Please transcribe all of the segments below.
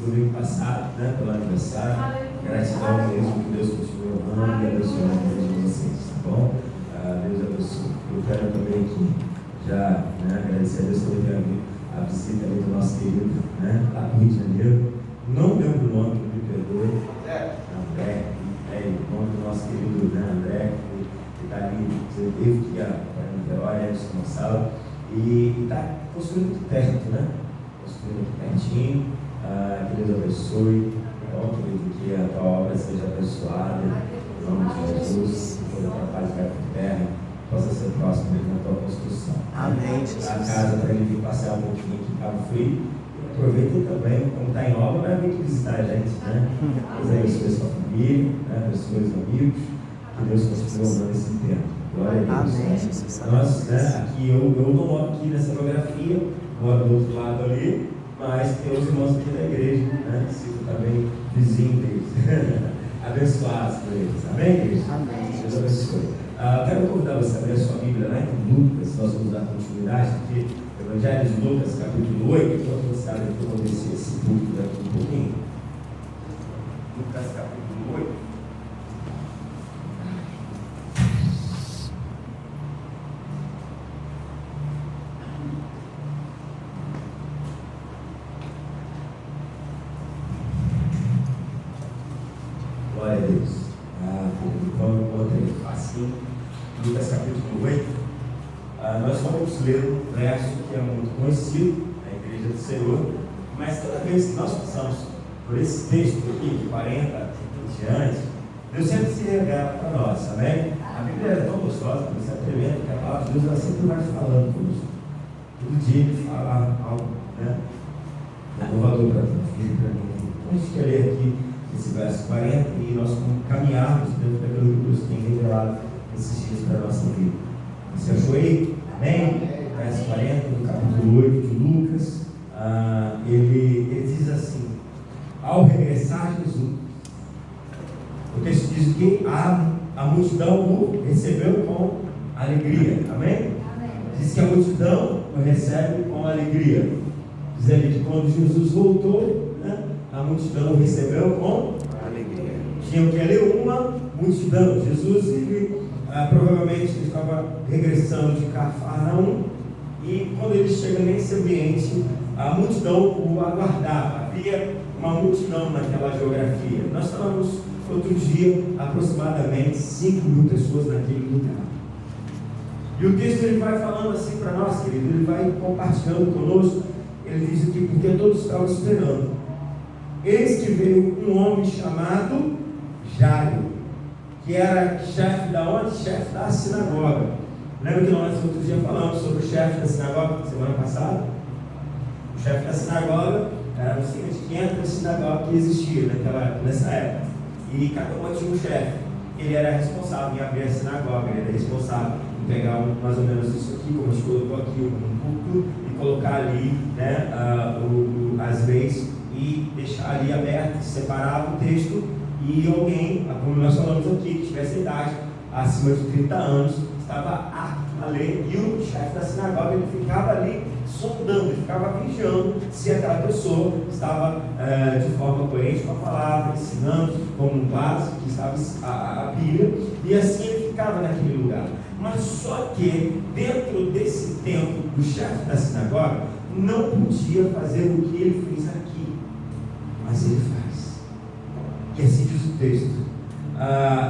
domingo passado, né, pelo aniversário. Gratidão mesmo, que Deus continue honrando e abençoando a vida de vocês, tá bom? Deus abençoe. Eu quero também aqui já agradecer a Deus também ter a visita ali do nosso querido, lá do Rio de Janeiro. Não lembro o nome, me perdoe. André, o nome do nosso querido André, que está ali, você teve que ir para Niterói, Edson Gonçalo, e está construindo aqui perto, construindo aqui pertinho. Que Deus abençoe, querido, que a tua obra seja abençoada, em nome de Jesus, que toda a tua paz vai por terra, possa ser próximo na tua construção. Amém, Jesus. A casa para ele vir passear um pouquinho aqui em Cabo Frio. Aproveitem também, como está em obra, vai vir visitar a gente, Deus abençoe a sua família, abençoe os amigos, que Deus continue honrando esse tempo. Glória a Deus. Amém, Jesus. Nós, aqui, eu não moro aqui nessa geografia, moro do outro lado ali, mas tem os irmãos aqui da igreja, que ficam também vizinhos deles, abençoados por eles. Amém, igreja? Amém. Deus abençoe. Quero convidar você a abrir a sua Bíblia lá em Lucas, nós vamos dar continuidade aqui. Evangelho de Lucas, capítulo 8, enquanto você abre aqui, eu vou descer esse púlpito daqui um pouquinho. Lucas, capítulo 8. Glória a Deus. Vamos encontrar assim, Lucas, capítulo 8. Nós vamos ler um verso que é muito conhecido na Igreja do Senhor, mas toda vez que nós passamos por esse texto aqui, de 40 em diante, Deus sempre se revela para nós, amém? A Bíblia é tão gostosa, você é tremendo, que a palavra de Deus ela sempre vai falando conosco. Todo dia ele fala algo, inovador para mim. Então a gente quer ler aqui esse verso 40 e nós caminharmos dentro daquilo que Deus tem revelado esses dias para a nossa vida. Você achou aí? Amém? Verso 40 do capítulo 8 de Lucas. Ele diz assim: ao regressar Jesus, o texto diz que a multidão o recebeu com alegria. Amém? Diz que a multidão o recebe com alegria. Diz ali que quando Jesus voltou, a multidão o recebeu com alegria. Tinha que ali uma multidão. Jesus, provavelmente ele estava regressando de Cafarnaum, e quando ele chega nesse ambiente, a multidão o aguardava. Havia uma multidão naquela geografia. Nós falamos outro dia aproximadamente 5.000 pessoas naquele lugar. E o texto ele vai falando assim para nós, querido, ele vai compartilhando conosco. Ele diz aqui: porque todos estavam esperando. Eis que veio um homem chamado Jairo, que era chefe da onde? Chefe da sinagoga. Lembra que nós outro dia falamos sobre o chefe da sinagoga, semana passada? O chefe da sinagoga era um cerca de 500 sinagogas que existiam nessa época. E cada uma tinha um chefe. Ele era responsável em abrir a sinagoga, ele era responsável em pegar mais ou menos isso aqui, como a gente colocou aqui, um púlpito, e colocar ali as leis e deixar ali aberto, separava o texto. E alguém, como nós falamos aqui, que tivesse idade acima de 30 anos, estava apto a ler, e o chefe da sinagoga ele ficava ali sondando, ele ficava vigiando se aquela pessoa estava de forma coerente com a palavra, ensinando como base que estava a Bíblia, e assim ele ficava naquele lugar. Mas só que dentro desse tempo do chefe da sinagoga não podia fazer o que ele fez aqui, mas ele faz. E assim diz o texto: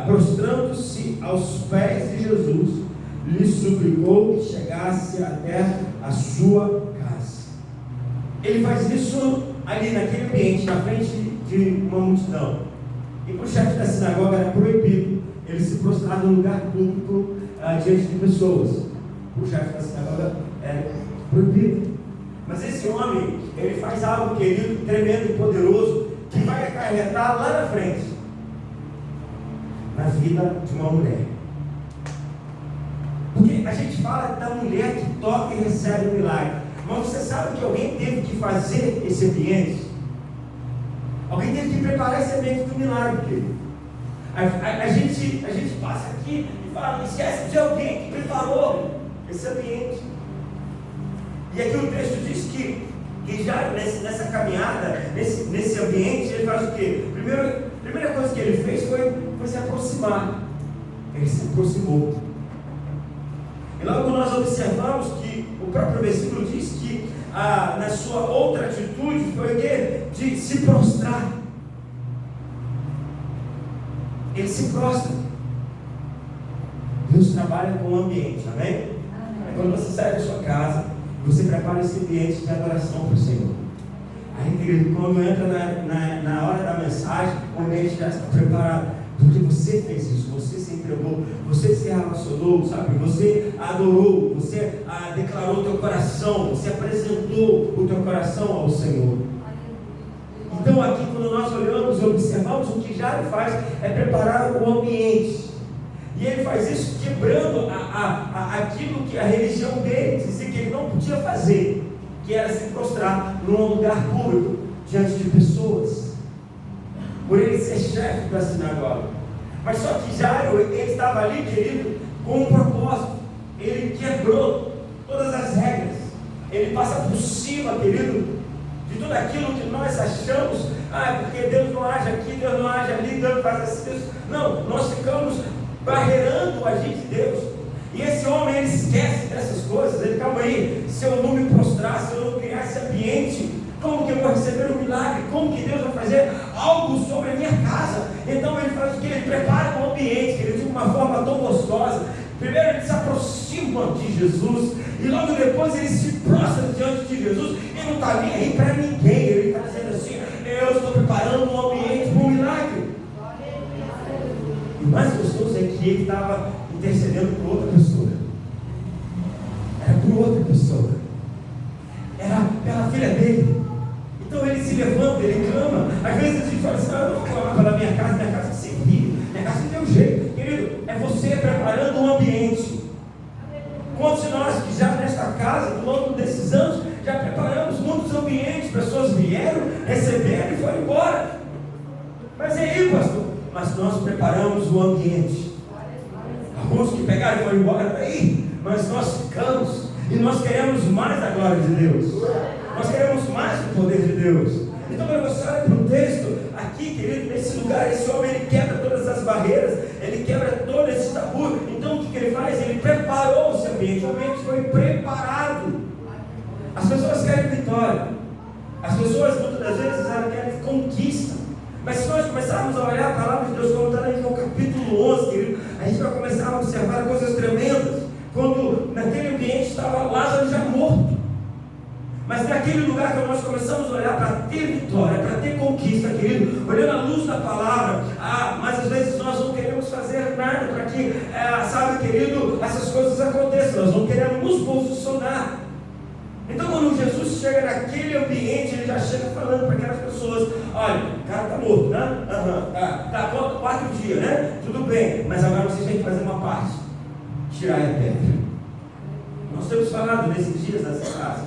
prostrando-se aos pés de Jesus, lhe suplicou que chegasse até a sua casa. Ele faz isso ali naquele ambiente, na frente de uma multidão. E para o chefe da sinagoga era proibido ele se prostrar num lugar público diante de pessoas. Para o chefe da sinagoga era proibido. Mas esse homem, ele faz algo, querido, tremendo e poderoso, que vai acarretar lá na frente, na vida de uma mulher. Porque a gente fala da mulher que toca e recebe o milagre, mas você sabe que alguém teve que fazer esse ambiente? Alguém teve que preparar esse ambiente do milagre, querido. A gente passa aqui e fala, esquece de alguém que preparou esse ambiente. E aqui o texto diz que que já nessa caminhada, nesse ambiente, ele faz o quê? Primeira coisa que ele fez foi se aproximar. Ele se aproximou. E logo nós observamos que o próprio versículo diz que na sua outra atitude foi o quê? De se prostrar. Ele se prostra. Deus trabalha com o ambiente, amém? É quando você sai da sua casa, você prepara esse ambiente de adoração para o Senhor. Aí, querido, quando entra na hora da mensagem, o ambiente já está preparado. Porque você fez isso, você se entregou, você se relacionou, sabe? Você adorou, você declarou o teu coração, você apresentou o teu coração ao Senhor. Então aqui, quando nós olhamos e observamos, o que Jairo faz é preparar o ambiente. E ele faz isso quebrando aquilo que a religião dele dizia que ele não podia fazer, que era se prostrar num lugar público, diante de pessoas, por ele ser chefe da sinagoga. Mas só que Jairo, ele estava ali, querido, com um propósito. Ele quebrou todas as regras. Ele passa por cima, querido, de tudo aquilo que nós achamos. Porque Deus não age aqui, Deus não age ali, Deus faz assim. Não, nós ficamos barreirando o agir de Deus. E esse homem, ele esquece dessas coisas. Ele, calma aí, se eu não me prostrar, se eu não criar esse ambiente, como que eu vou receber um milagre? Como que Deus vai fazer algo sobre a minha casa? Então ele faz o que? Ele prepara o ambiente, ele de uma forma tão gostosa. Primeiro ele se aproxima de Jesus, e logo depois ele se prostra diante de Jesus. Ele não está nem aí para ninguém, ele está dizendo assim: eu estou preparando um ambiente para um milagre. E o mais gostoso é que ele estava intercedendo por outra pessoa. Era por outra pessoa. Era pela filha dele. Então ele se levanta, ele clama. Às vezes a gente fala assim: eu não vou clamar pela minha casa sem filho, minha casa não tem um jeito. Querido, é você preparando um ambiente. Quantos de nós que já nesta casa, ao longo desses anos, já preparamos muitos ambientes, pessoas vieram, receberam e foram embora. Mas e aí, pastor? Mas nós preparamos o ambiente. Alguns que pegaram e foram embora, aí, mas nós ficamos. E nós queremos mais da glória de Deus. Nós queremos mais do poder de Deus. Então, quando você olha para o texto, aqui, querido, nesse lugar, esse homem, ele quebra todas as barreiras, ele quebra todo esse tabu. Então, o que ele faz? Ele preparou esse ambiente. O ambiente foi preparado. As pessoas querem vitória. As pessoas, muitas das vezes, elas querem conquista. Mas se nós começarmos a olhar a palavra de Deus, como está aí no capítulo 11, querido, a gente vai começar a observar coisas tremendas. Quando naquele ambiente estava Lázaro já morto. Mas naquele lugar que nós começamos a olhar para ter vitória, para ter conquista, querido, olhando a luz da palavra, mas às vezes nós não queremos fazer nada para que, sabe, querido, essas coisas aconteçam. Nós não queremos nos posicionar. Então, quando Jesus chega naquele ambiente, ele já chega falando para aquelas pessoas: olha, o cara está morto, né? Tá 4 dias, né? Tudo bem, mas agora vocês têm que fazer uma parte: tirar a pedra. Nós temos falado nesses dias nessa casa: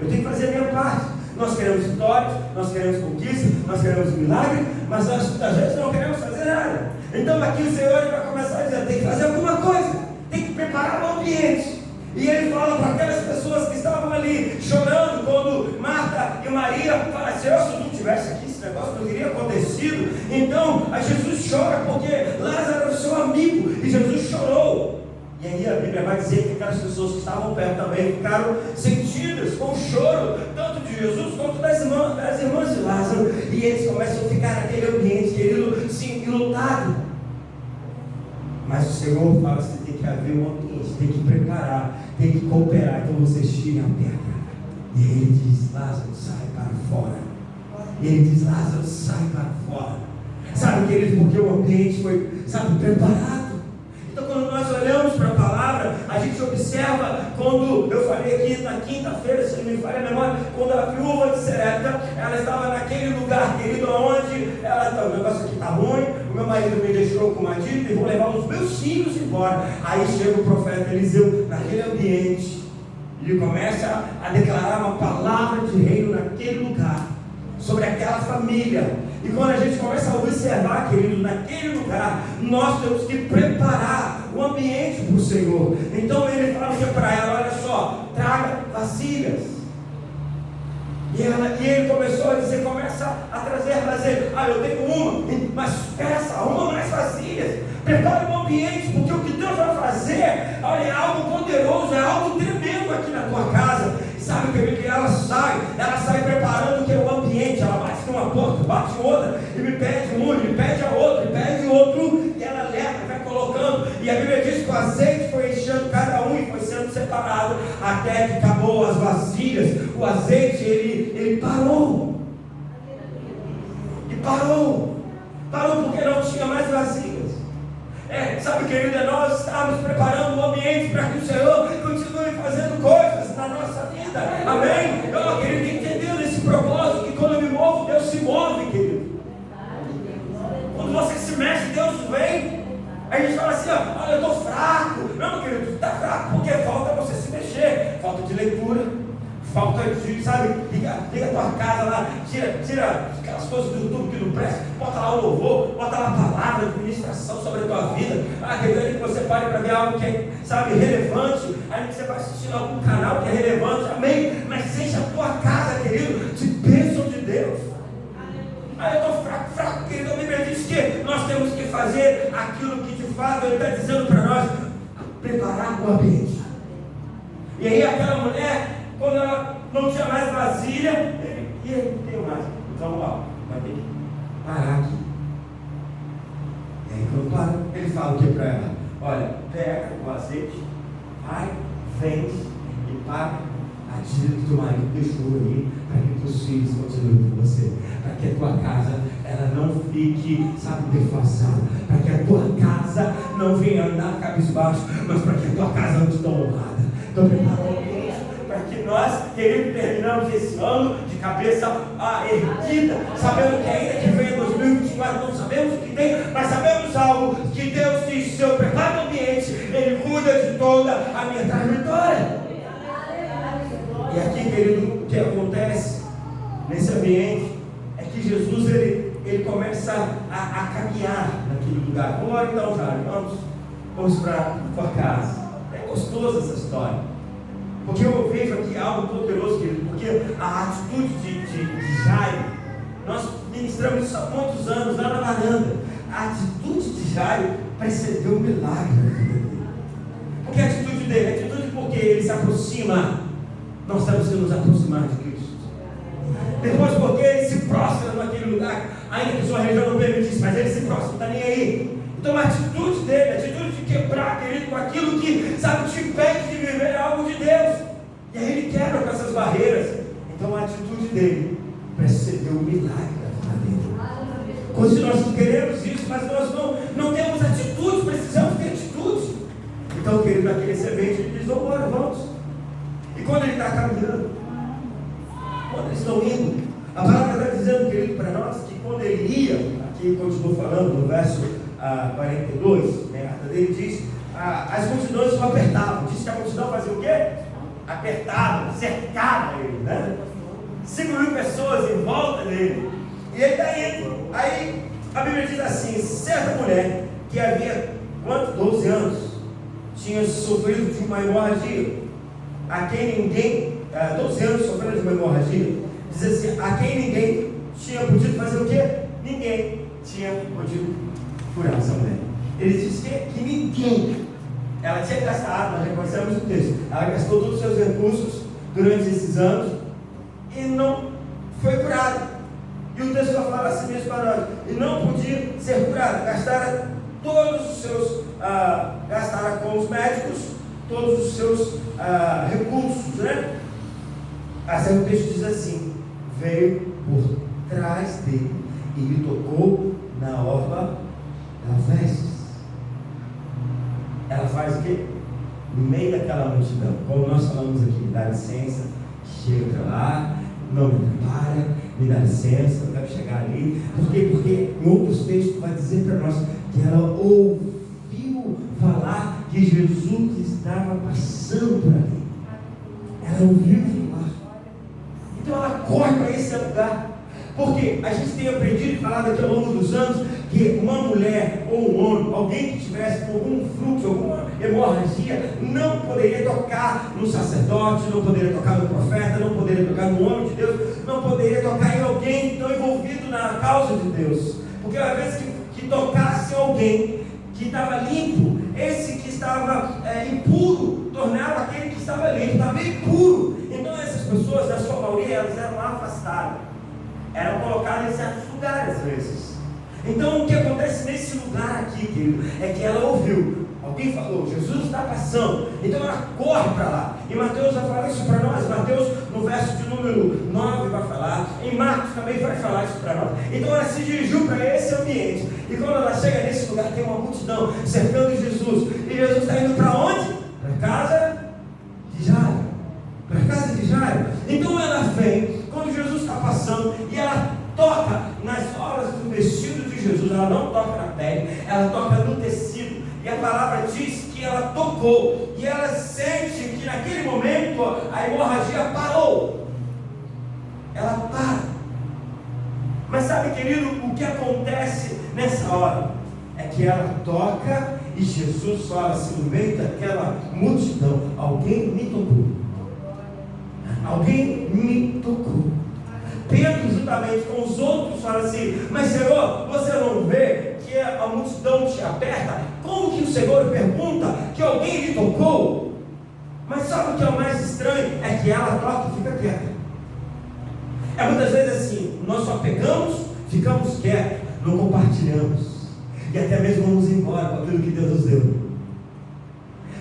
eu tenho que fazer a minha parte. Nós queremos vitórias, nós queremos conquista, nós queremos milagre, mas nós às vezes não queremos fazer nada. Então aqui o Senhor vai começar a dizer: tem que fazer alguma coisa, tem que preparar o ambiente. E ele fala para aquelas pessoas que estavam ali chorando, quando Marta e Maria falam assim: se eu não estivesse aqui, esse negócio não teria acontecido. Então Jesus chora porque Lázaro era seu amigo, e Jesus chorou. E aí a Bíblia vai dizer que aquelas pessoas que estavam perto também ficaram sentidas com o choro, tanto de Jesus quanto das irmãs de Lázaro. E eles começam a ficar naquele ambiente, querido, sim, lutado. Mas o Senhor fala assim: tem que haver um ambiente, tem que preparar, tem que cooperar. Então vocês tirem a pedra. E aí ele diz: Lázaro, sai para fora. E ele diz: Lázaro, sai para fora. Sabe, querido, porque o ambiente foi, sabe, preparado. Então, quando nós olhamos para a palavra, a gente observa, quando eu falei aqui na quinta-feira, se não me falha a memória, quando a viúva de Serepta, ela estava naquele lugar, querido, onde ela está: o negócio aqui está ruim, o meu marido me deixou com uma dívida e vou levar os meus filhos embora. Aí chega o profeta Eliseu naquele ambiente, e ele começa a declarar uma palavra de reino naquele lugar, sobre aquela família. E quando a gente começa a observar, querido, naquele lugar, nós temos que preparar o ambiente para o Senhor. Então ele fala para ela: olha só, traga vasilhas. E ele começou a dizer, começa a trazer azeite. Eu tenho uma, mas peça, arruma mais vasilhas. Prepare um ambiente, porque o que Deus vai fazer, olha, é algo poderoso, é algo tremendo aqui na tua casa. E sabe, querido, que ela sai preparando o que é o ambiente. Ela bate numa porta, bate em outra, e me pede um, me pede a outra, me pede outro, e ela leva, vai colocando. E a Bíblia diz que o azeite foi enchendo cada um e foi sendo separado, até que acabou as vasilhas. O azeite, ele parou. E parou porque não tinha mais vasilhas. Sabe, querido, nós estamos preparando o ambiente para que o Senhor continue fazendo coisas na nossa vida. Amém? Querido, entendendo esse propósito, que quando eu me movo, Deus se move, querido. Quando você se mexe, Deus vem. Aí a gente fala assim, olha, eu estou fraco. Não, querido, tu está fraco porque falta você se mexer. Falta de leitura, falta de, sabe, liga a tua casa lá, tira aquelas coisas do YouTube que não presta, bota lá o louvor, bota lá a palavra de ministração sobre a tua vida. Querendo que você pare para ver algo que é, sabe, relevante. Aí que você vai assistindo algum canal que é relevante, amém? Mas seja a tua casa, querido, de bênção de Deus. Eu estou fraco, querido. A Bíblia diz que nós temos que fazer aquilo que de fato Ele está dizendo para nós, preparar o ambiente. E aí aquela mulher, quando ela não tinha mais vasilha, ele não tem mais. Então, vai ter que parar aqui. E aí quando para, ele fala o que para ela? Olha, pega o azeite, vai, vende e paga a dívida que teu marido deixou aí, para que teus filhos continuem com você, para que a tua casa ela não fique, sabe, defasada, para que a tua casa não venha andar cabisbaixo, mas para que a tua casa ande tão honrada. Então prepara o ambiente para que nós, querido, terminamos esse ano de cabeça erguida, sabendo que ainda que venha 2024, não sabemos o que tem, mas sabemos algo, que Deus diz: se eu preparo o ambiente, Ele cuida de toda a minha trajetória. E aqui, querido, o que acontece nesse ambiente é que Jesus ele começa a caminhar naquele lugar. Vamos lá então, Jair, vamos para a tua casa. É gostoso essa história, porque eu vejo aqui algo poderoso, querido, porque a atitude de Jairo, nós ministramos isso há muitos anos lá na varanda. A atitude de Jairo precedeu um milagre na vida dele. Porque a atitude dele, a atitude porque ele se aproxima. Nós temos que nos aproximar de Cristo. Depois, porque ele se prostra naquele lugar, ainda que sua religião não permitisse, mas ele se prostra, não está nem aí. Então a atitude dele, a atitude de quebrar, querido, com aquilo que, sabe, te impede de viver algo de Deus. E aí ele quebra com essas barreiras. Então a atitude dele precedeu um milagre na vida dele. Hoje nós queremos isso, mas nós não temos atitude, precisamos ter atitude. Então, querido, naquele semente, ele diz: vamos embora, vamos. E quando ele está caminhando, quando eles estão indo, a palavra está dizendo, querido, para nós, que quando ele ia, aqui continua falando no verso 42, né, dele diz, as multidões o apertavam. Diz que a multidão fazia o quê? Apertava, cercava ele, né? 5.000 pessoas em volta dele. E ele está indo. Aí a Bíblia diz assim: certa mulher que havia, 12 anos, tinha sofrido de uma hemorragia, a quem ninguém, 12 anos sofrendo de uma hemorragia, diz assim, a quem ninguém tinha podido fazer o quê? Ninguém tinha podido curar essa mulher. Ele diz que ninguém, ela tinha gastado, nós reconhecemos o texto, ela gastou todos os seus recursos durante esses anos e não foi curada. E o texto vai falar assim mesmo para nós, e não podia ser curada. Gastaram todos os seus, gastaram com os médicos todos os seus recursos, né? Assim o texto diz assim: veio por trás dele e lhe tocou na orla das vestes. Ela faz o quê? No meio daquela multidão, como nós falamos aqui, dá licença, chega para lá, não me prepara, me dá licença, eu quero chegar ali. Por quê? Porque em outros textos vai dizer para nós que ela ouviu falar que Jesus estava passando por ali. Ela ouviu falar. Então ela corre para esse lugar. Porque a gente tem aprendido e falado aqui ao longo dos anos que uma mulher ou um homem, alguém que tivesse com algum fluxo, alguma hemorragia, não poderia tocar no sacerdote, não poderia tocar no profeta, não poderia tocar no homem de Deus, não poderia tocar em alguém que estão envolvido na causa de Deus. Porque uma vez que tocasse alguém que estava limpo, esse que estava impuro, tornava aquele que estava limpo, estava impuro. Então essas pessoas, na sua maioria, elas eram afastadas, eram colocadas em certos lugares às vezes. Então o que acontece nesse lugar aqui, querido, é que ela ouviu, alguém falou, Jesus está passando, então ela corre para lá. E Mateus vai falar isso para nós. Mateus no verso de número 9 vai falar, em Marcos também vai falar isso para nós. Então ela se dirigiu para esse ambiente, e quando ela chega nesse lugar tem uma multidão cercando Jesus, e Jesus está indo para onde? Para a casa de Jairo, para a casa de Jairo. Então ela vem, quando Jesus está passando, e ela toca nas obras do vestido de Jesus. Ela não toca na pele, ela toca no tecido, e a palavra diz que ela tocou, e ela sente que naquele momento a hemorragia parou. Ela para. Mas sabe, querido, o que acontece nessa hora é que ela toca e Jesus fala assim no meio daquela multidão: alguém me tocou, alguém me tocou. Pedro, juntamente com os outros, fala assim: mas Senhor, você não vê que a multidão te aperta? Como que o Senhor pergunta que alguém lhe tocou? Mas sabe o que é o mais estranho? É que ela toca e fica quieta. É muitas vezes assim, nós só pegamos, ficamos quietos, não compartilhamos, e até mesmo vamos embora com aquilo que Deus nos deu.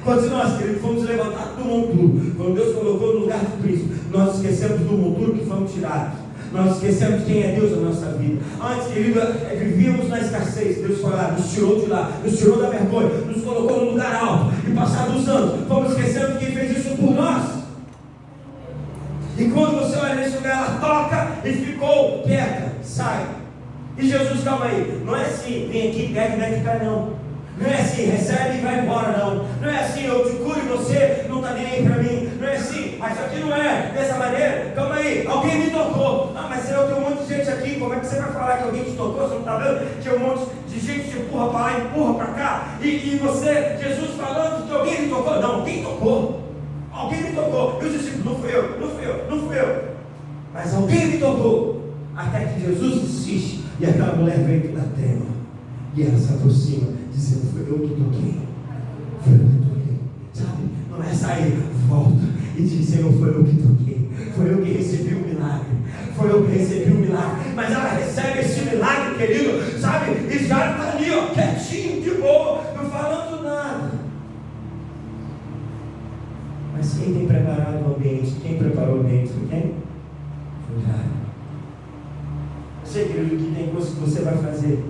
Quando nós, queridos, fomos levantados do monturo, quando Deus colocou no lugar do príncipe, nós esquecemos do monturo que fomos tirados. Nós esquecemos quem é Deus na nossa vida. Antes, querido, vivíamos na escassez. Deus foi lá, nos tirou de lá, nos tirou da vergonha, nos colocou no lugar alto. E passados os anos, fomos esquecendo quem fez isso por nós. E quando você olha nesse lugar, ela toca e ficou quieta, sai. E Jesus, calma aí, não é assim, vem aqui, pega e vai ficar, não. Não é assim, recebe e vai embora, não. Não é assim, eu te curo e você não está nem aí para mim. Não é assim, mas isso aqui não é dessa maneira. Calma aí, alguém me tocou. Ah, mas Senhor, tem um monte de gente aqui, como é que você vai falar que alguém te tocou? Você não está vendo que um monte de gente te empurra para lá, empurra para cá? E você, Jesus falando que alguém me tocou? Não, alguém tocou. Alguém me tocou. E os discípulos, não fui eu, não fui eu, não fui eu. Mas alguém me tocou. Até que Jesus insiste e aquela mulher vem toda trema. E ela se aproxima, dizendo: foi eu que toquei. Foi eu que toquei. Sabe? Não é sair, volta e diz: Senhor, foi eu que toquei. Foi eu que recebi o milagre. Foi eu que recebi o milagre. Mas ela recebe esse milagre, querido, sabe? E já está ali, ó, quietinho, de boa, não falando nada. Mas quem tem preparado o ambiente? Quem preparou o ambiente foi quem? Foi o Jairo. Eu sei, querido, que tem coisas que você vai fazer.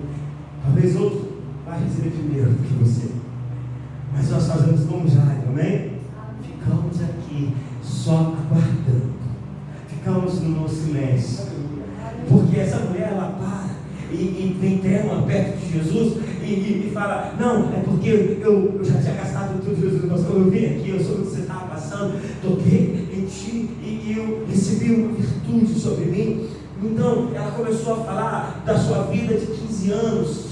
Talvez outro vai receber primeiro do que você. Mas nós fazemos como Jairo, amém? Ficamos aqui só aguardando. Ficamos no silêncio. Porque essa mulher, ela para e vem trema perto de Jesus e fala: não, é porque eu já tinha gastado tudo, Jesus. Mas quando eu vim aqui, eu soube que você estava passando, toquei em ti e eu recebi uma virtude sobre mim. Então ela começou a falar da sua vida de 15 anos,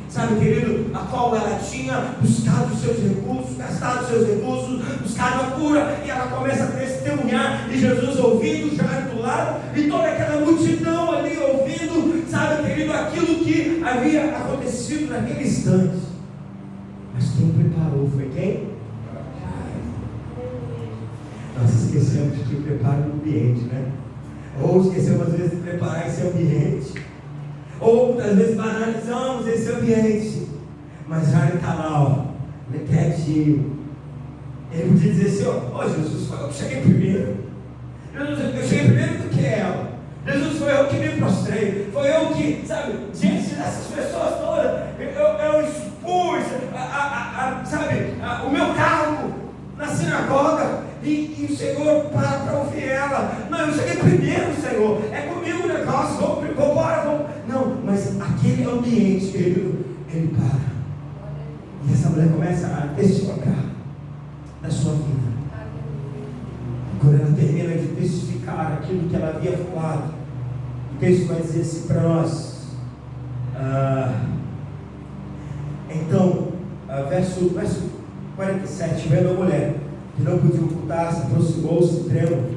sabe, querido, a qual ela tinha buscado os seus recursos, gastado os seus recursos, buscado a cura, e ela começa a testemunhar, e Jesus ouvindo, Jairo do lado, e toda aquela multidão ali ouvindo, sabe, querido, aquilo que havia acontecido naquele instante. Mas quem preparou foi quem? Nós esquecemos de preparar o ambiente, né? Ou esquecemos às vezes de preparar esse ambiente, ou muitas vezes banalizamos esse ambiente. Mas Jairo está lá, ó, quietinho. Ele podia dizer assim: ó, Jesus, foi eu que cheguei primeiro. Jesus, eu cheguei primeiro do que ela. Jesus, foi eu que me prostrei. Foi eu que, sabe, diante dessas pessoas todas, eu expus, o meu cargo na sinagoga. E o Senhor para ouvir ela. Não, eu cheguei primeiro, Senhor. É comigo o negócio. Vamos embora, vamos. Não, mas aquele ambiente, querido, ele para. E essa mulher começa a testificar da sua vida. Quando ela termina de testificar aquilo que ela havia falado, O texto vai dizer assim para nós. Então, verso 47, vendo a mulher, que não podia ocultar-se, aproximou-se trêmulo,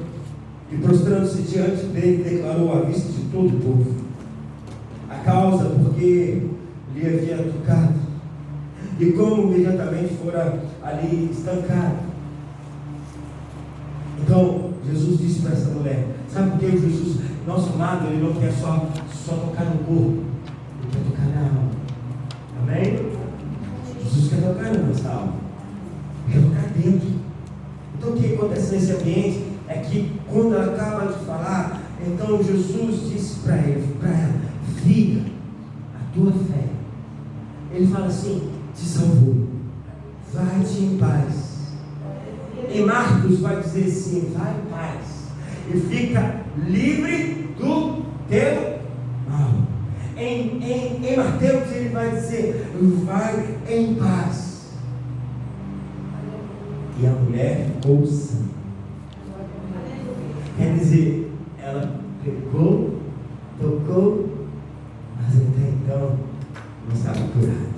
e prostrando-se diante dele, declarou à vista de todo o povo a causa porque lhe havia tocado, e como imediatamente fora ali estancado. Então, Jesus disse para essa mulher, sabe por que Jesus, nosso amado, ele não quer só tocar no corpo, ele quer tocar na alma. Amém? Jesus quer tocar na nossa alma, ele quer tocar dentro. Então o que acontece nesse ambiente é que quando ela acaba de falar, então Jesus disse para ela, filha, a tua fé, ele fala assim, te salvou, vai-te em paz. Em Marcos vai dizer assim, vai em paz e fica livre do teu mal. Em Mateus ele vai dizer, vai em paz. E a mulher ficou sã. Quer dizer, ela pegou, tocou, mas até então não estava curada.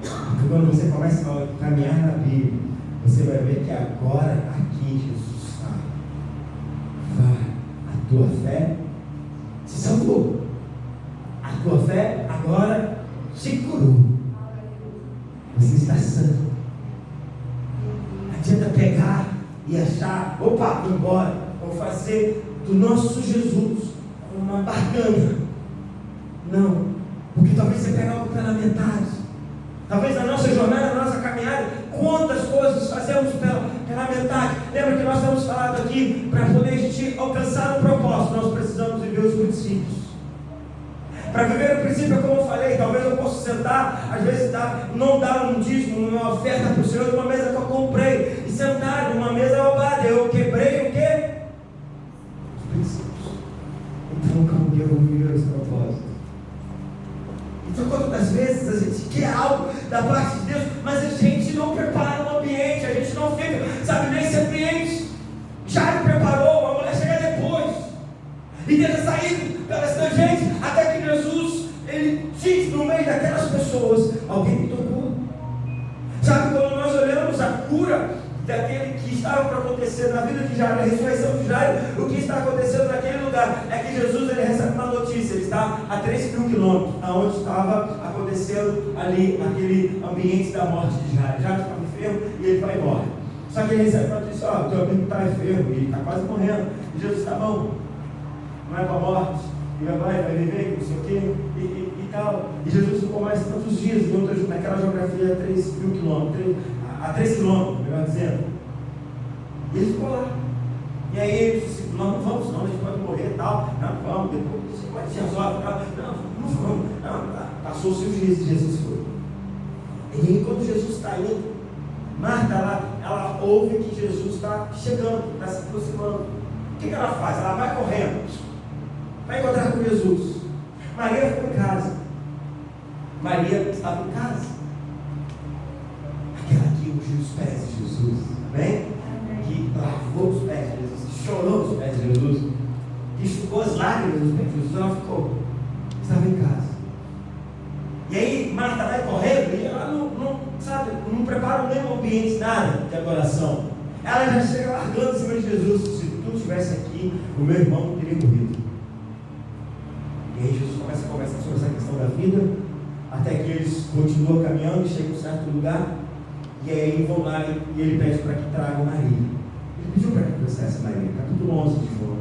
Porque quando você começa a caminhar na Bíblia, você vai ver que agora aqui Jesus fala, vai, a tua fé te salvou. A tua fé agora te curou. Você está sã. Não adianta pegar e achar, opa, vou embora, vou fazer do nosso Jesus uma barganha. Não, porque talvez você pegue algo pela metade. Talvez na nossa jornada, na nossa caminhada, quantas coisas fazemos pela metade. Lembra que nós temos falado aqui, para poder a gente alcançar o propósito, nós precisamos viver os princípios. Para viver o princípio, como eu falei, talvez eu possa sentar, às vezes não dar um dízimo, uma oferta para o Senhor de uma mesa que eu comprei, e sentar numa mesa roubada, eu quebrei o quê? Os princípios. Então, como eu vou viver os propósitos? Então, quantas vezes a gente quer algo da parte de Deus, mas a gente não prepara o ambiente, a gente não fica, sabe, nesse ambiente. Já me preparou, a mulher chega depois e tenta sair pelas tangentes, até que Jesus, ele diz no meio daquelas pessoas, alguém me tocou. Sabe, quando nós olhamos a cura daquele que estava para acontecer na vida de Jairo, a ressurreição de Jairo, o que está acontecendo naquele lugar é que Jesus, ele recebe uma notícia, ele está a 3.000 quilômetros, aonde estava acontecendo ali aquele ambiente da morte de Jairo. Jairo estava enfermo e ele vai embora. Só que ele recebe uma notícia, o teu amigo está enfermo e está quase morrendo. E Jesus está bom, não é para a morte, e vai viver, não sei o quê, e tal. E Jesus ficou mais tantos dias naquela geografia a 3.000 quilômetros, a 3 quilômetros, melhor dizendo. E ele ficou lá. E aí ele disse, nós não vamos não, a gente pode morrer e tal. Não, vamos, depois você pode se resolve. Não vamos. Não, passou-se os dias e Jesus foi. E aí quando Jesus está indo, Marta lá, ela ouve que Jesus está chegando, está se aproximando. O que ela faz? Ela vai correndo, vai encontrar com Jesus. Maria ficou em casa. Maria estava em casa. Aquela que ungiu os pés de Jesus, amém? Que lavou os pés de Jesus, que chorou os pés de Jesus, que enxugou as lágrimas dos pés de Jesus. Ela ficou, estava em casa. E aí Marta vai correndo e ela não prepara nem um ambiente, nada de adoração. Ela já chega largando em cima de Jesus. Se tu estivesse aqui, o meu irmão não teria morrido. E aí Jesus começa a conversar sobre essa questão da vida, até que eles continuam caminhando e chegam em um certo lugar. E aí vão lá e ele pede para que tragam Maria. Ele pediu para que trouxesse Maria, capítulo 11 de João.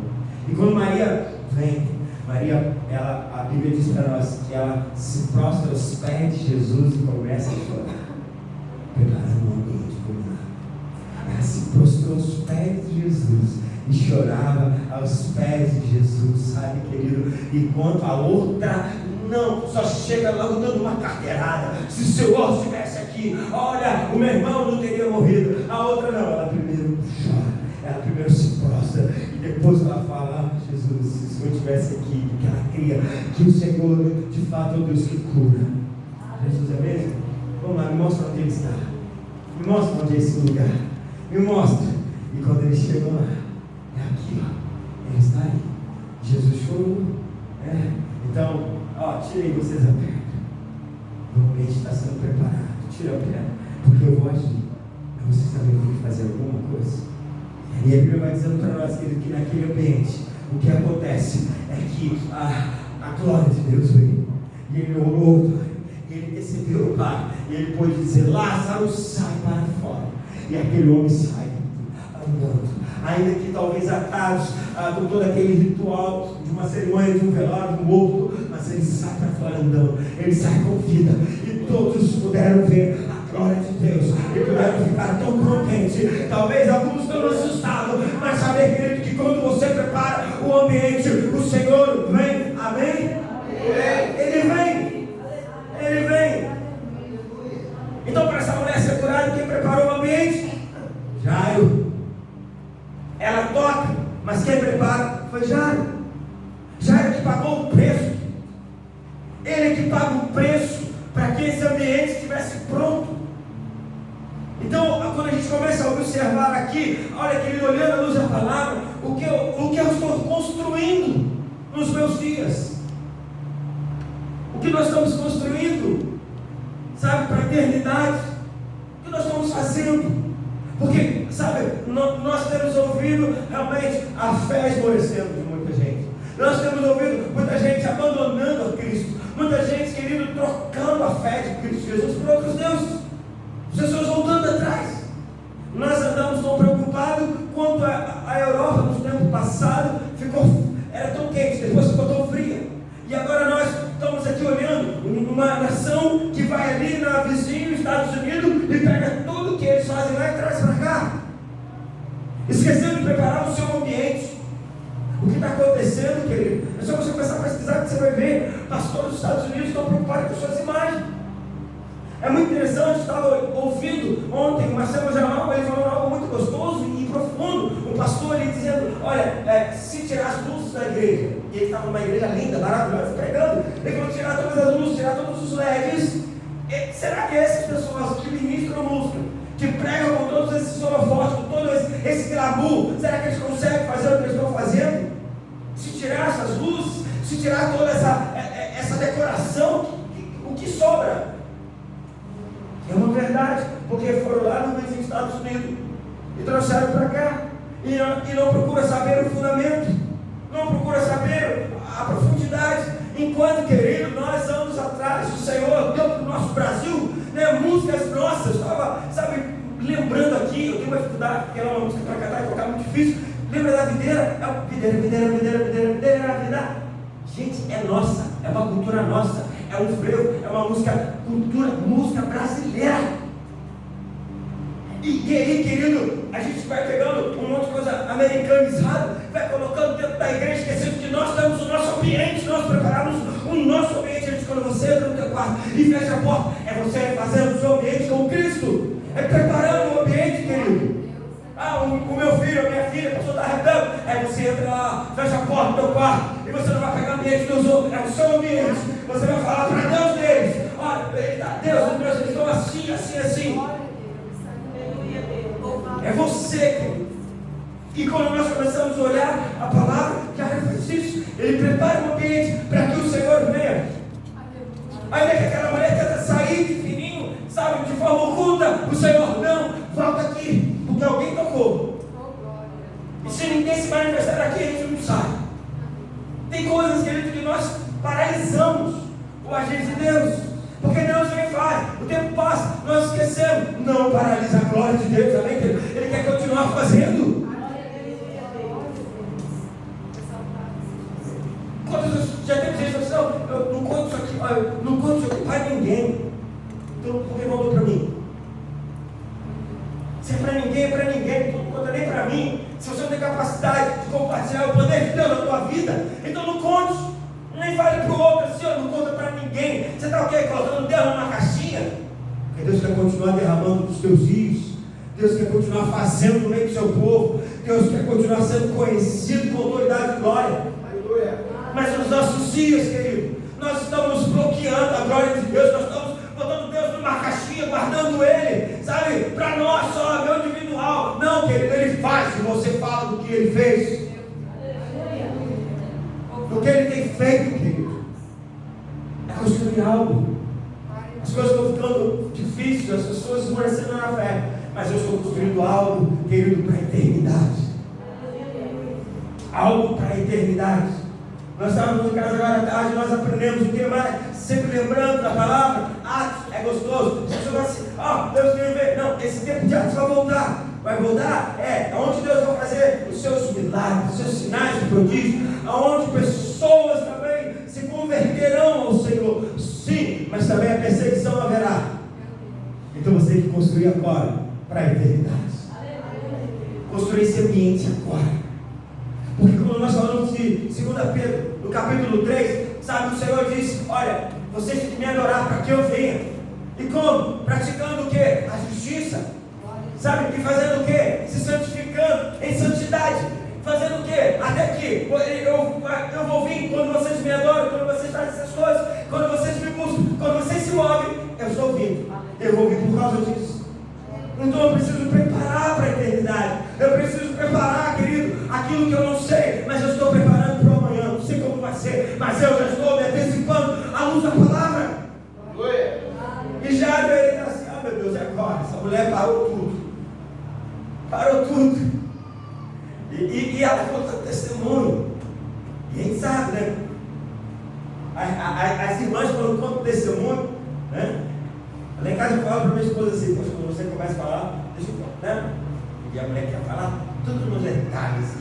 E quando Maria vem, a Bíblia diz para nós que ela se prostra aos pés de Jesus e começa a chorar, preparando um ambiente para o milagre. Ela se prostrou aos pés de Jesus e chorava aos pés de Jesus, sabe, querido? Enquanto a outra não, só chega logo dando uma carteirada. Se o Senhor estivesse aqui, olha, o meu irmão não teria morrido. A outra não, ela primeiro chora, ela primeiro se prostra e depois ela fala, Jesus, se o Senhor estivesse aqui, porque ela cria que o Senhor de fato é o Deus que cura. Jesus é mesmo? Vamos lá, me mostra onde ele está, me mostra onde é esse lugar, me mostra. E quando ele chegou lá, é aqui, ó, ele está aí. Jesus chorou. Então, tirei vocês a pedra. O ambiente está sendo preparado. Tira a pedra, porque eu vou agir. Mas vocês também têm que fazer alguma coisa. E a Bíblia vai dizendo para nós, querido, que naquele ambiente, o que acontece é que a glória de Deus veio. E ele orou, e ele recebeu o Pai. E ele pôde dizer: Lázaro, sai para fora. E aquele homem sai andando. Ainda que talvez atados com todo aquele ritual de uma cerimônia, de um velório, de um morto, mas ele sai para fora andando, ele sai com vida, e todos puderam ver a glória de Deus, e puderam ficar tão contentes. Talvez alguns estão assustados, mas saber, querido, que quando você prepara o ambiente, o Senhor vem. Amém? Ele vem. Ele vem. Então, para essa mulher ser curada, quem preparou o ambiente? Jairo. Ela toca, mas quem prepara foi Jairo. Jairo que pagou o preço. Ele que paga o preço para que esse ambiente estivesse pronto. Então, quando a gente começa a observar aqui, olha, querido, olhando à luz da palavra, o que eu estou construindo nos meus dias, o que nós estamos construindo, sabe, para a eternidade, o que nós estamos fazendo. Porque, sabe, nós temos ouvido realmente a fé esmorecendo de muita gente. Nós temos ouvido muita gente abandonando a Cristo. Muita gente, querido, trocando a fé de Cristo Jesus por outros deuses. Pessoas voltando atrás. Nós andamos tão preocupados quanto a Europa nos tempos passados era tão quente, depois ficou tão fria. E agora nós estamos aqui olhando uma nação que vai ali na vizinha, Estados Unidos, e pega tudo que eles fazem lá e traz para cá, esquecendo de preparar o seu ambiente. O que está acontecendo, querido? É só você começar a pesquisar que você vai ver. Pastores dos Estados Unidos estão preocupados com suas imagens. É muito interessante, estava ouvindo ontem o Marcelo Jamal, ele falou algo muito gostoso e profundo. Um pastor ali dizendo: olha, se tirar as luzes da igreja, e ele estava numa igreja linda, maravilhosa, pregando, ele falou: tirar todas as luzes, tirar todos os LEDs. Será que essas pessoas que ministram música, que pregam com todos esses holofotes, com todo esse glamour, será que eles conseguem fazer o que eles estão fazendo? Se tirar essas luzes, se tirar toda essa decoração, o que sobra? É uma verdade, porque foram lá no vizinho Estados Unidos e trouxeram para cá, e não procura saber o fundamento, não procura saber a profundidade. Enquanto, querido, nós anos atrás, o Senhor deu para o nosso Brasil, né, músicas nossas. Eu estava, sabe, lembrando aqui, eu tenho uma dificuldade, porque ela é uma música para cantar e tocar muito difícil. Lembra da videira? Videira. Gente, é nossa, é uma cultura nossa, é um frevo, é uma música brasileira. E aí, querido, a gente vai pegando um monte de coisa americanizada, vai colocando dentro da igreja, esquecendo que nós temos o nosso ambiente, nós preparamos o nosso ambiente. Antes, quando você entra no teu quarto e fecha a porta, é você fazendo o seu ambiente com Cristo, é preparando o ambiente, querido. O meu filho, a minha filha, a pessoa está rebelde, aí você entra lá, fecha a porta do teu quarto, e você não vai pegar o ambiente dos outros, é o seu ambiente. Você vai falar para Deus deles: olha, Deus, eles estão assim. É você, querido. E quando nós começamos a olhar a palavra, já faz isso. Ele prepara o ambiente para que o Senhor venha. Ainda que aquela mulher tenta sair de fininho, sabe, de forma oculta, o Senhor: não, volta aqui, porque alguém tocou. E se ninguém se manifestar aqui, a gente não sai. Tem coisas, querido, que nós paralisamos o agir de Deus, porque Deus vem e faz, o tempo passa, nós esquecemos. Não paralisa a glória de Deus, amém? Ele quer continuar fazendo. Já teve gente que falou: eu não conto isso aqui, eu não conto isso aqui para ninguém. Então, por que mandou para mim? Se é para ninguém, é para ninguém. Então, não conta nem para mim. Se você não tem capacidade de compartilhar o poder de Deus na tua vida, então não conte. Nem fale para o outro assim: não conta para ninguém. Você está o quê? Colocando Deus numa caixinha? Porque Deus quer continuar derramando dos teus rios. Deus quer continuar fazendo no meio do seu povo. Deus quer continuar sendo conhecido com autoridade e glória. Aleluia. Mas nos nossos dias, querido, nós estamos bloqueando a glória de Deus. Nós estamos botando Deus numa caixinha, guardando Ele, sabe, para nós só, meu individual. Não, querido, Ele faz. Se você fala do que Ele fez, que Ele tem feito, querido, é construir algo. As coisas estão ficando difíceis, as pessoas esmorecendo na fé, mas eu estou construindo algo, querido, para a eternidade. Algo para a eternidade. Nós estávamos em casa agora à tarde, nós aprendemos o que mais? Sempre lembrando da palavra, Atos, é gostoso. Você fala assim, Deus quer ver. Não, esse tempo de Atos vai voltar. Vai voltar? Onde Deus vai fazer os seus milagres, os seus sinais de prodígio, aonde pessoas também se converterão ao Senhor. Sim, mas também a perseguição haverá. Então você tem que construir agora para a eternidade. Construir esse ambiente agora. Porque quando nós falamos de 2 Pedro, no capítulo 3, sabe, o Senhor disse, olha, vocês têm que me adorar para que eu venha. E como? Praticando o quê? A justiça. Sabe, e fazendo o quê? Se santificando em santidade. Fazendo o quê? Até que eu vou vir quando vocês me adoram, quando vocês fazem essas coisas, quando vocês me buscam, quando vocês se movem, eu estou vindo. Eu vou vir por causa disso. Então eu preciso preparar para a eternidade. Eu preciso preparar, querido, aquilo que eu não sei, mas eu estou preparando para o amanhã. Não sei como vai ser, mas eu já estou me antecipando à luz da palavra. E já ele está assim, meu Deus, e agora? Essa mulher parou tudo. Parou tudo. E ela conta testemunho. E a gente sabe, né? As irmãs, quando contam testemunho, né? Lá em casa eu falo para minha esposa assim, poxa, quando você começa a falar, deixa eu falar, né? E a mulher quer falar tudo nos detalhes,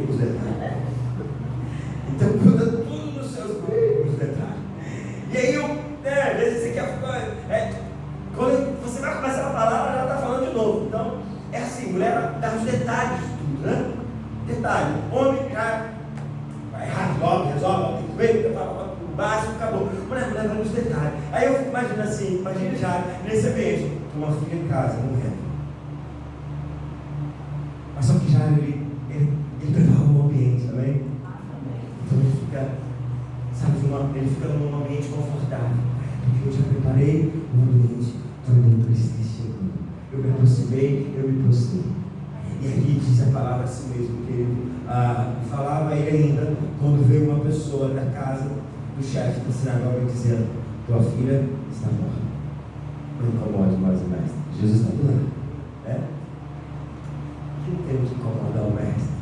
nos detalhes. Então conta tudo nos seus detalhes. E aí às vezes você quer quando você vai começar a falar, ela já está falando de novo. Então, é assim, mulher dá os detalhes de tudo, né? Detalhe, homem já vai rápido, resolve, tem que ver, o básico, acabou. Mulher vai nos detalhes. Aí eu fico imaginando assim, imagina já nesse ambiente, uma filha em casa, morrendo. Mas só que já ele preparou o ambiente também. Então ele fica, sabe, ele fica num ambiente confortável. Porque eu já preparei o ambiente quando o Cristo chegou. Eu me aproximei, eu me prostrei. E aqui diz a palavra assim mesmo, querido. Falava ele ainda quando veio uma pessoa da casa do chefe da sinagoga dizendo: tua filha está morta. Não incomode mais o mestre. Jesus está do lado. Não tem que incomodar o mestre.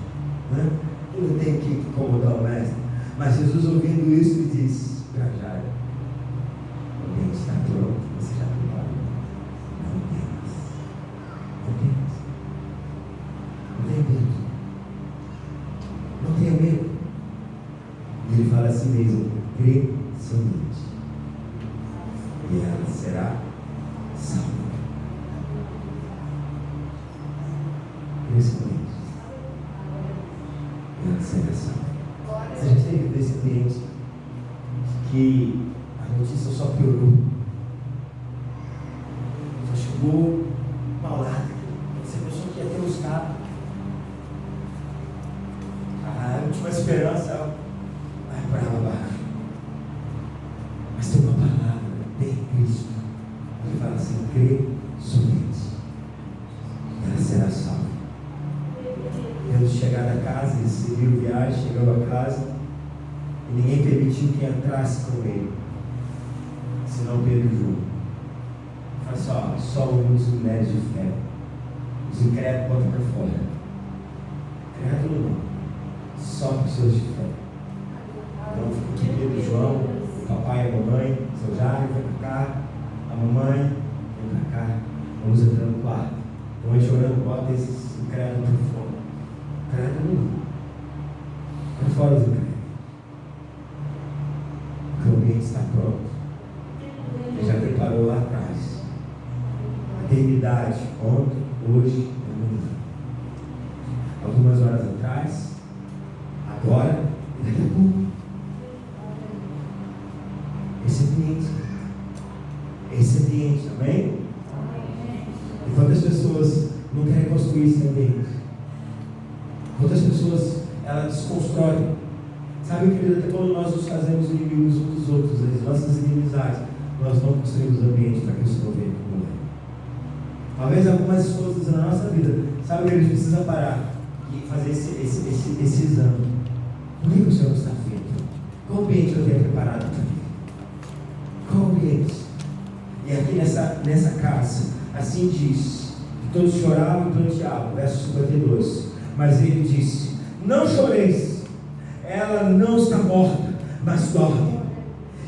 Não tem que incomodar o mestre. Mas Jesus, ouvindo isso, lhe disse: Jairo, o ambiente está pronto, você já preparou. Não temas. Não temas. Não tenha medo. Não tenha medo. E ele fala assim mesmo: crê somente. E ela será salva. Crê somente. E ela será salva. Você já teve desse cliente que a notícia só piorou? Só chegou malada. Você pensou que ia ter um estado. A última esperança vai para lá abaixo. Mas tem uma palavra, tem Cristo. Ele fala assim: crê somente. Ela será salva. Tendo chegado a casa, eles seguiram viagem, chegou a casa, e ninguém permitiu que entrasse com ele, senão Pedro e João. Fala só os mulheres de fé. Os incrédulos botam para fora. Crédulo não. Só pessoas de fé. Então ficou aqui Pedro e João, o papai e a mamãe, seu Jairo, vem para cá, a mamãe, vem para cá, vamos entrar no quarto. Vão chorando, bota esses incrédulos para fora. Crédulo não. Para fora os incrédulos. Porque o ambiente está pronto. Ele já preparou lá atrás. A eternidade, ontem, hoje e amanhã. Algumas horas atrás, agora e daqui a pouco. Esse ambiente, amém? E quantas pessoas não querem construir esse ambiente? Quantas pessoas elas desconstroem? Sabe, querido, até quando nós nos fazemos inimigos uns dos outros, as nossas inimizades, nós não construímos ambiente para que o Senhor venha como é. Talvez algumas coisas na nossa vida, sabe, que a gente precisa parar e fazer esse exame. Por que o Senhor está vindo? é preparado para mim? Qual ambiente? E aqui nessa casa, assim diz, todos choravam e pranteavam, verso 52, mas ele disse: não choreis, ela não está morta, mas dorme.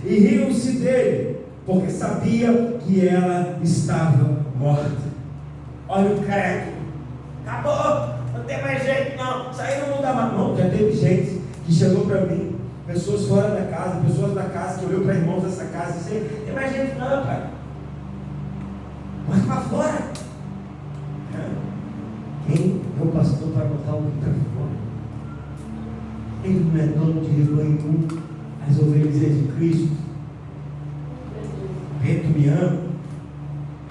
E riam-se dele, porque sabia que ela estava morta. Olha o credo, acabou, não tem mais jeito não, isso aí não dá mais. Não, já teve gente que chegou para mim, pessoas fora da casa, pessoas da casa que olhou para irmãos dessa casa e disse: não tem mais jeito não, pai, vai para fora. Quem é o pastor para botar o que para fora? Ele não é dono de rebanho, as ovelhas é de Cristo. Pedro me ama,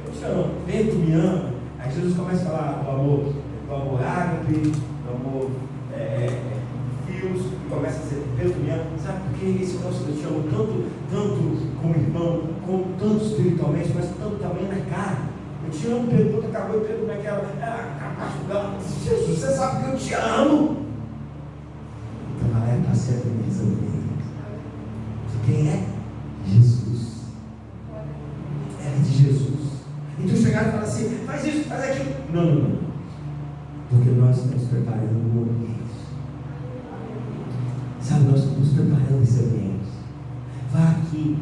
eu te amo, Pedro me ama. Aí Jesus começa a falar do amor ágape, do amor fios, e começa a dizer: Pedro me ama. Sabe por que esse nosso eu te amo tanto como irmão, como tanto espiritualmente, mas tanto também na cara? Eu te amo, Pedro, quando acabou, Pedro naquela, Jesus, você sabe que eu te amo. Então ela está sempre me resolvendo. Quem é? Jesus. Ela é de Jesus. Então chegaram e falaram assim: faz isso, faz aquilo. Não. Porque nós estamos preparando o ambiente. Sabe, nós estamos preparando esse ambiente. Vá aqui,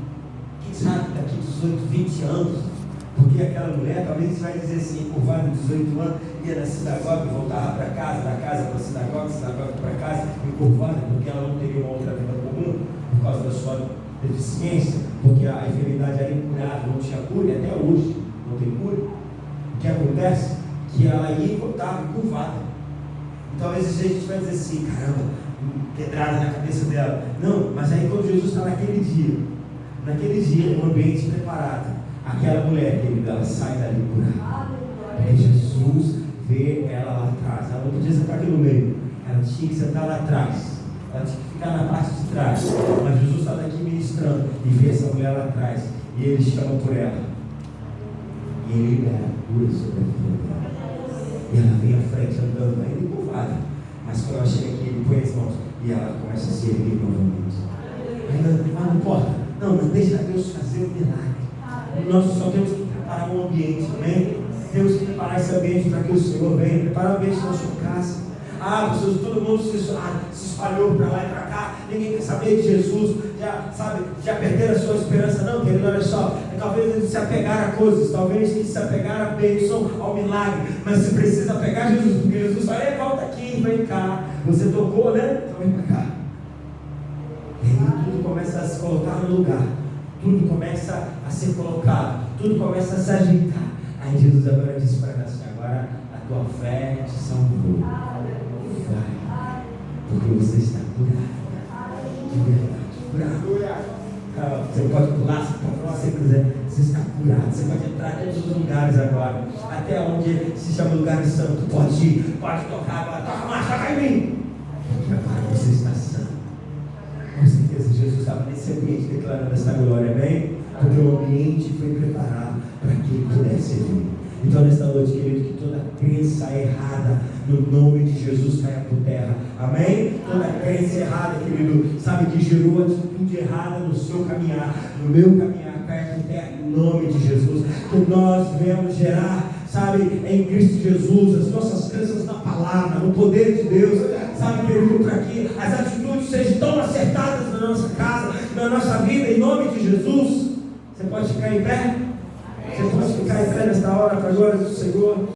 quem sabe daqui 18, 20 anos. Porque aquela mulher, talvez você vai dizer assim, por vários 18 anos, ia na sinagoga, voltava para casa, da casa para a sinagoga para casa, encurvada, porque ela não teria uma outra vida comum, por causa da sua deficiência, porque a enfermidade era incurável, não tinha cura, e até hoje não tem cura. O que acontece? Que ela ia e voltava encurvada. Então, às vezes a gente vai dizer assim: caramba, pedrada na cabeça dela. Não, mas aí quando Jesus está naquele dia, um ambiente preparado, aquela mulher, querida, ela sai dali curada. Porque Jesus vê ela lá atrás. Ela não podia sentar aqui no meio, ela tinha que sentar lá atrás, ela tinha que ficar na parte de trás. Mas Jesus está daqui ministrando e vê essa mulher lá atrás, e ele chama por ela, e ele libera a cura sobre a vida dela. E ela vem à frente andando, ainda encurvada, mas quando ela chega aqui, ele põe as mãos e ela começa a se erguer novamente. Não importa, não, mas deixa Deus fazer um milagre. Nós só temos que preparar um ambiente, amém? Temos que preparar esse ambiente para que o Senhor venha. Preparar o ambiente na sua casa. Pessoas, todo mundo se espalhou para lá e para cá, ninguém quer saber de Jesus, já perderam a sua esperança. Não, querido, olha só, talvez eles se apegaram a coisas, talvez eles se apegaram a bênção, ao milagre, mas você precisa pegar Jesus, porque Jesus fala: volta aqui, vem cá, você tocou, né? Então vem para cá. E aí tudo começa a se colocar no lugar, tudo começa a ser colocado, tudo começa a se ajeitar. Aí Jesus agora disse para ela assim: agora a tua fé te salvou. Vai, porque você está curado. De verdade, curado. Você pode pular se você quiser. Você está curado. Você pode entrar em todos os lugares agora, até onde se chama lugar santo. Pode ir, pode tocar agora. Toca mais, toca em mim. Porque agora você está santo. Com certeza Jesus estava nesse ambiente declarando essa glória, amém? Porque o ambiente foi preparado para que ele pudesse vir. Então, nesta noite, querido, que toda crença errada, no nome de Jesus, caia por terra. Amém? Toda crença errada, querido, sabe, que gerou atitude errada no seu caminhar, no meu caminhar, caia por terra, em nome de Jesus. Que nós venhamos gerar, sabe, em Cristo Jesus, as nossas crenças na palavra, no poder de Deus, sabe, querido, para que as atitudes sejam tão acertadas na nossa casa, na nossa vida, em nome de Jesus. Você pode ficar em pé? Você pode ficar em pé nesta hora para a glória do Senhor?